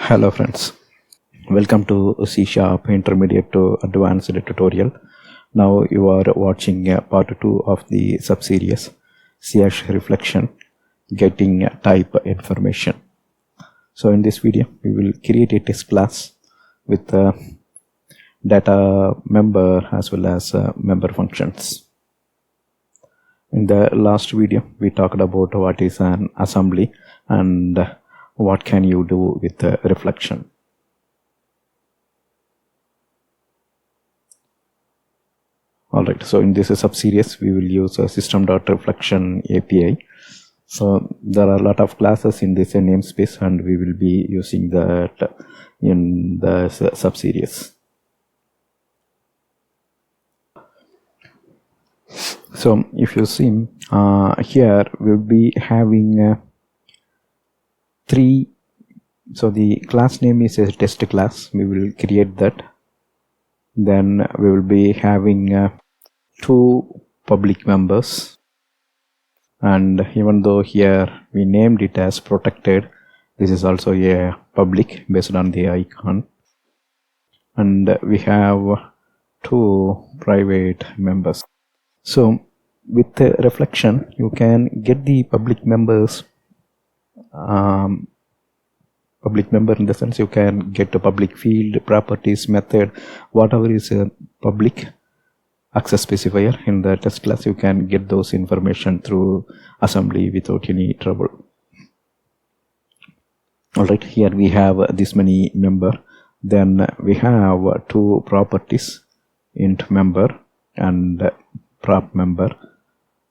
Hello friends, welcome to C# Intermediate to Advanced tutorial. Now you are watching part 2 of the subseries CH reflection getting type information. So in this video we will create a test class with data member as well as member functions. In the last video we talked about what is an assembly and what can you do with reflection. Alright, so in this subseries we will use a system.reflection API. So there are a lot of classes in this namespace and we will be using that in the subseries. So if you see here we'll be having three. So the class name is a test class. We will create that. Then we will be having two public members, and even though here we named it as protected, this is also a public based on the icon. And we have two private members. So with the reflection you can get the public members. Public member in the sense you can get a public field, properties, method, whatever is a public access specifier in the test class, you can get those information through assembly without any trouble. Alright, here we have this many member. Then we have two properties, int member and prop member.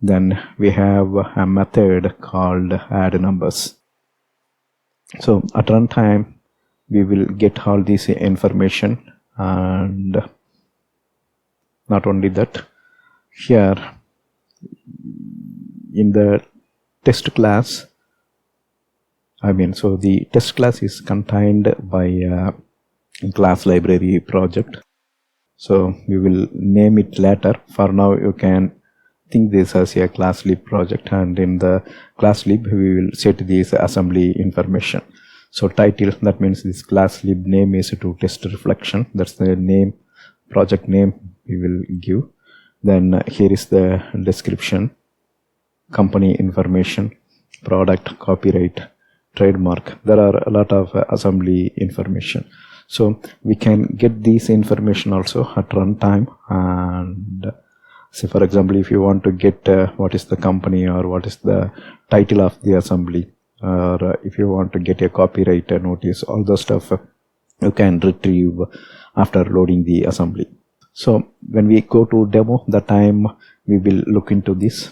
Then we have a method called add numbers. So at runtime we will get all this information, and not only that, here in the test class, so the test class is contained by a class library project. So we will name it later. For now you can think this as a class lib project, and in the class lib we will set this assembly information. So title, that means this class lib name is to test reflection. That's the name, project name we will give. Then here is the description, company information, product, copyright, trademark. There are a lot of assembly information. So we can get this information also at runtime. And say for example, if you want to get what is the company or what is the title of the assembly, or if you want to get a copyright notice, all the stuff you can retrieve after loading the assembly. So when we go to demo, the time we will look into this.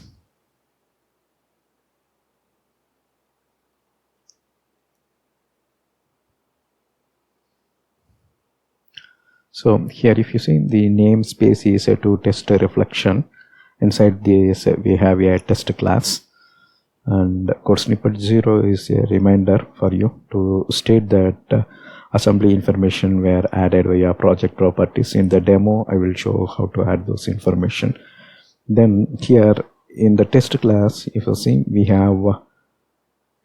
So here if you see, the namespace is to test reflection. Inside this we have a test class, and code snippet 0 is a reminder for you to state that assembly information were added via project properties. In the demo I will show how to add those information. Then here in the test class, if you see, we have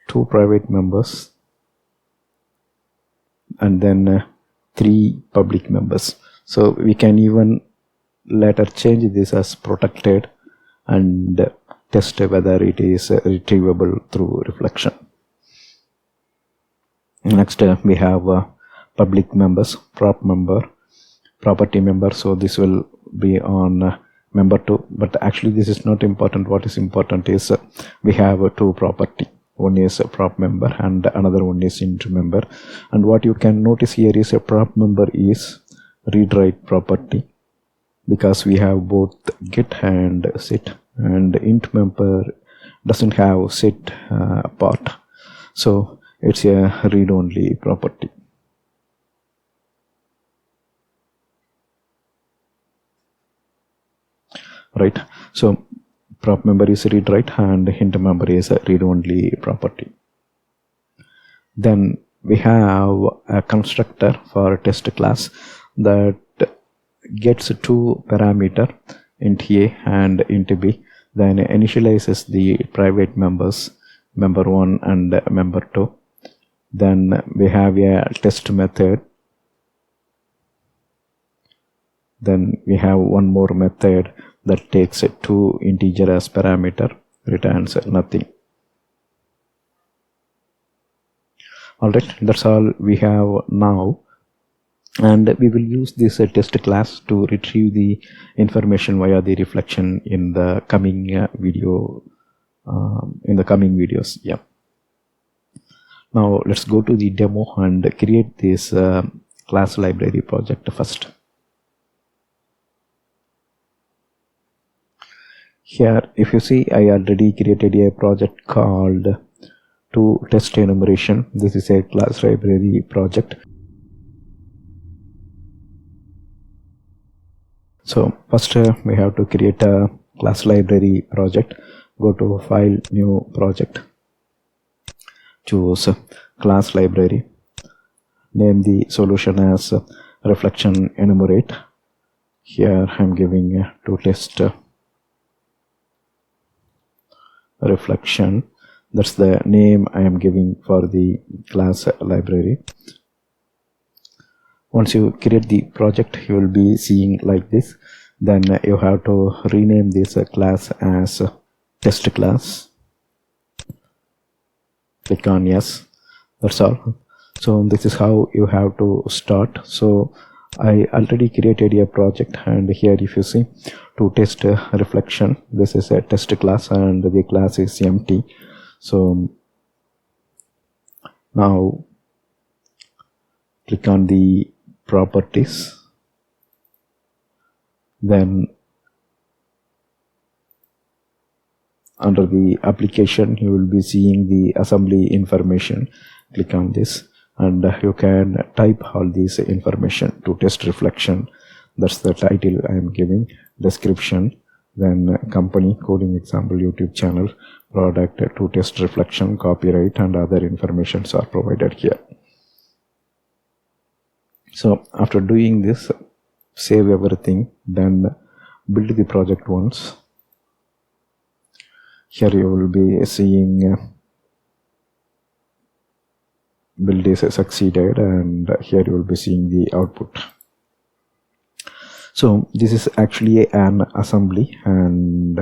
two private members and then three public members. So we can even later change this as protected and test whether it is retrievable through reflection. Next we have public members, prop member, property member. So this will be on member 2, but actually this is not important. What is important is we have two property. One is a prop member and another one is int member. And what you can notice here is a prop member is read write property, because we have both get and set, and int member doesn't have set part, so it's a read only property. Right, so prop member is read write and int member is a read only property. Then we have a constructor for test class that gets two parameter, int a and int b, then initializes the private members, member 1 and member 2. Then we have a test method. Then we have one more method that takes a 2 integer as parameter, returns nothing. Alright, that's all we have now, and we will use this test class to retrieve the information via the reflection in the coming videos. Yeah. Now let's go to the demo and create this class library project first. Here, if you see, I already created a project called to test enumeration. This is a class library project. So first we have to create a class library project. Go to file, new project, choose class library, name the solution as reflection enumerate. Here I'm giving to test reflection. That's the name I am giving for the class library. Once you create the project, you will be seeing like this. Then you have to rename this class as test class. Click on yes. That's all. So this is how you have to start. So I already created a project, and here if you see, to test reflection, this is a test class and the class is empty. So now click on the properties, then under the application you will be seeing the assembly information. Click on this and you can type all this information. To test reflection, that's the title I am giving, description, then company, coding example, YouTube channel, product, to test reflection, copyright, and other informations are provided here. So after doing this, save everything, then build the project once. Here you will be seeing build is succeeded, and here you will be seeing the output. So this is actually an assembly and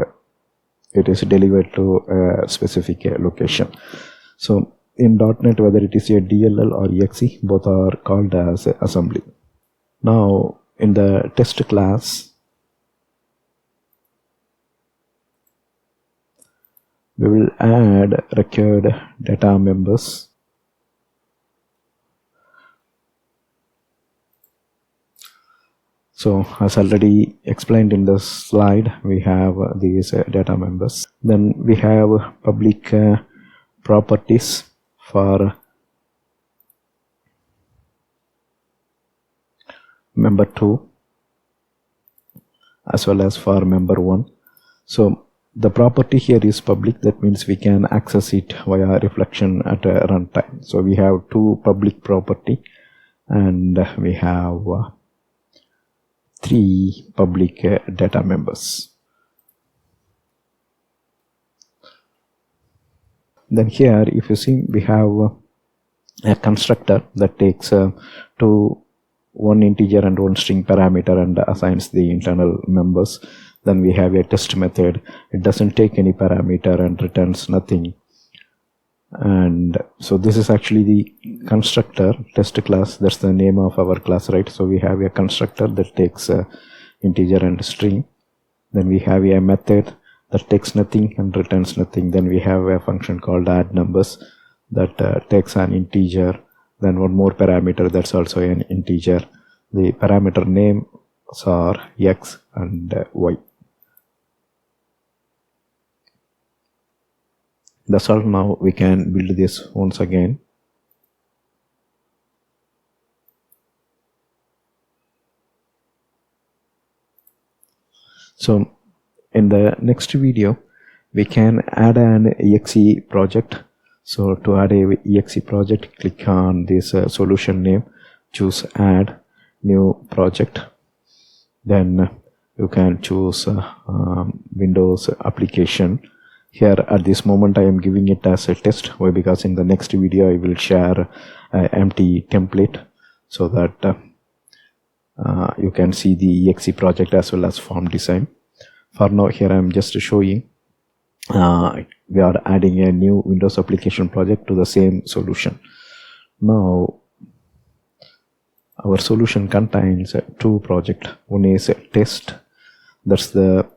it is delivered to a specific location. So in .NET, whether it is a DLL or Exe, both are called as assembly. Now in the test class, we will add required data members. So as already explained in the slide, we have these data members. Then we have public properties for member 2 as well as for member 1. So the property here is public, that means we can access it via reflection at runtime. So we have 2 public property and we have 3 public data members. Then here if you see, we have a constructor that takes 1 integer and 1 string parameter and assigns the internal members. Then we have a test method. It doesn't take any parameter and returns nothing. And so this is actually the constructor test class. That's the name of our class, right? So we have a constructor that takes integer and string. Then we have a method that takes nothing and returns nothing. Then we have a function called add numbers that takes an integer, then one more parameter that's also an integer. The parameter names are x and y. That's all. Now we can build this once again. So in the next video we can add an Exe project. So to add a Exe project, click on this solution name, choose add new project, then you can choose Windows application. here at this moment I am giving it as a test. Why? Because in the next video I will share an empty template so that you can see the Exe project as well as form design. For now, here I am just showing we are adding a new Windows application project to the same solution. Now our solution contains two projects. One is a test, that's the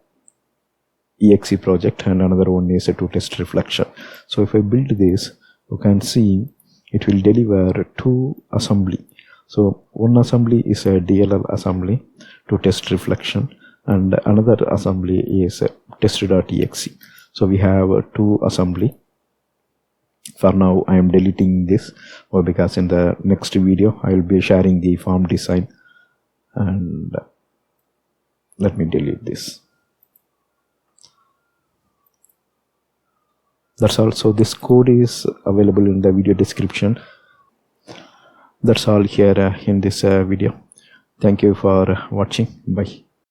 Exe project, and another one is to test reflection. So if I build this, you can see it will deliver two assembly. So one assembly is a DLL assembly to test reflection, and another assembly is test.exe. So we have two assembly. For now I am deleting this, or because in the next video I will be sharing the form design, and let me delete this. That's all. So this code is available in the video description. That's all here in this video. Thank you for watching. Bye.